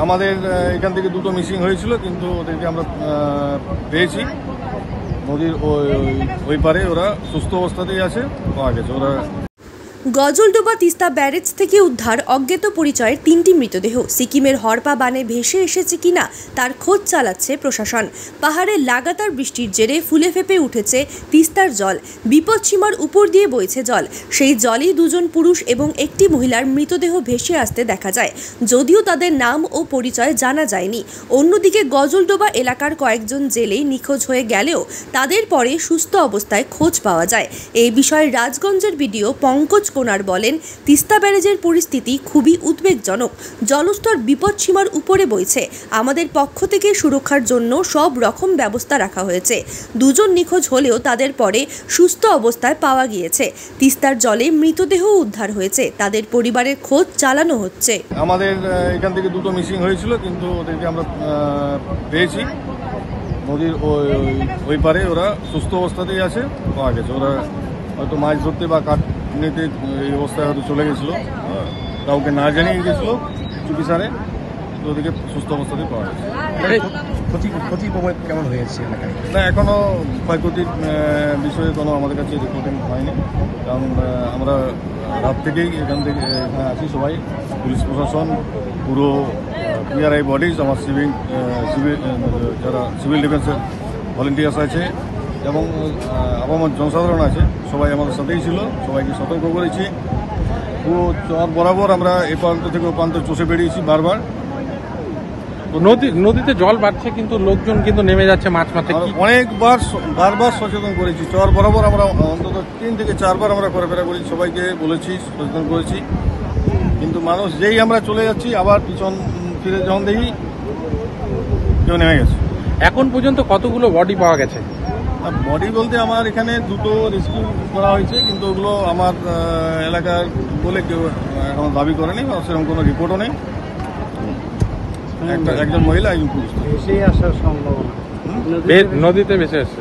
আমাদের এখান থেকে দুটো মিসিং হয়েছিল, কিন্তু ওদেরকে আমরা পেয়েছি। নদীর ওই পারে ওরা সুস্থ অবস্থাতেই আছে, পাওয়া গেছে। ওরা গজলডোবা তিস্তা ব্যারেজ থেকে উদ্ধার অজ্ঞাত পরিচয়ের 3টি মৃতদেহ। সিকিমের হরপা বানে ভেসে এসেছে কিনা তার খোঁজ চালাচ্ছে প্রশাসন। পাহাড়ে লাগাতার বৃষ্টির জেরে ফুলে ফেপে উঠেছে তিস্তার জল। বিপদসীমার উপর দিয়ে বইছে জল। সেই জলেই 2জন পুরুষ এবং একটি মহিলার মৃতদেহ ভেসে আসতে দেখা যায়, যদিও তাদের নাম ও পরিচয় জানা যায়নি। অন্যদিকে গজলডোবা এলাকার কয়েকজন জেলে নিখোঁজ হয়ে গেলেও তাদের পরে সুস্থ অবস্থায় খোঁজ পাওয়া যায়। এই বিষয়ে রাজগঞ্জের বিডিও পঙ্কজ কোনার বলেন, তিস্তা ব্যারেজের পরিস্থিতি খুবই উদ্বেগজনক। জলস্তর বিপদসীমার উপরে বইছে। আমাদের পক্ষ থেকে সুরক্ষার জন্য সব রকম ব্যবস্থা রাখা হয়েছে। 2জন নিখোঁজ হলেও তাদের পরে সুস্থ অবস্থায় পাওয়া গিয়েছে। তিস্তার জলে মৃতদেহ উদ্ধার হয়েছে। তাদের পরিবারের খোঁজ চালানো হচ্ছে। আমাদের এখান থেকে দুটো মিসিং হয়েছিল, কিন্তু ওদেরকে আমরা পেয়েছি। নদীর ওই পারে ওরা সুস্থ অবস্থাতেই আছে, পাওয়া গেছে। ওরা হয়তো মাছ ধরতে বা কাঠ নিতে এই অবস্থায় হয়তো চলে গেছিলো, কাউকে না জানিয়ে গেছিলো চুপিসারে, তো ওদেরকে সুস্থ অবস্থাতেই পাওয়া গেছে। ক্ষতি কেমন হয়েছে? না, এখনও ক্ষয়ক্ষতির বিষয়ে কোনো আমাদের কাছে রিপোর্টিং হয়নি, কারণ আমরা রাত থেকেই এখানে আছি সবাই, পুলিশ প্রশাসন, পুরো পিআরআই বডিজ, আমার যারা সিভিল ডিফেন্সের ভলেন্টিয়ার্স আছে এবং আপামর জনসাধারণ আছে, সবাই আমাদের সাথেই ছিল। সবাইকে সতর্ক করেছি। পুরো চর বরাবর আমরা এ প্রান্ত থেকে ও প্রান্ত চষে বেরিয়েছি বারবার। নদীতে জল বাড়ছে, কিন্তু লোকজন কিন্তু নেমে যাচ্ছে মাছ মারতে। বারবার সচেতন করেছি। চর বরাবর আমরা অন্তত 3 থেকে 4 বার আমরা ঘোরাফেরা করেছি, সবাইকে বলেছি, সচেতন করেছি। কিন্তু মানুষ যেই আমরা চলে যাচ্ছি, আবার পিছন ফিরে যখন দেখি কেউ নেমে গেছে। এখন পর্যন্ত কতগুলো বডি পাওয়া গেছে? বডি বলতে আমার এখানে 2টো রেস্কিউ করা হয়েছে, কিন্তু ওগুলো আমার এলাকার বলে কেউ এখনো দাবি করেনি, সেরকম কোনো রিপোর্টও নেই। একজন মহিলা, একজন পুরুষ আসার সম্ভাবনা নদীতে ভেসে আসছে।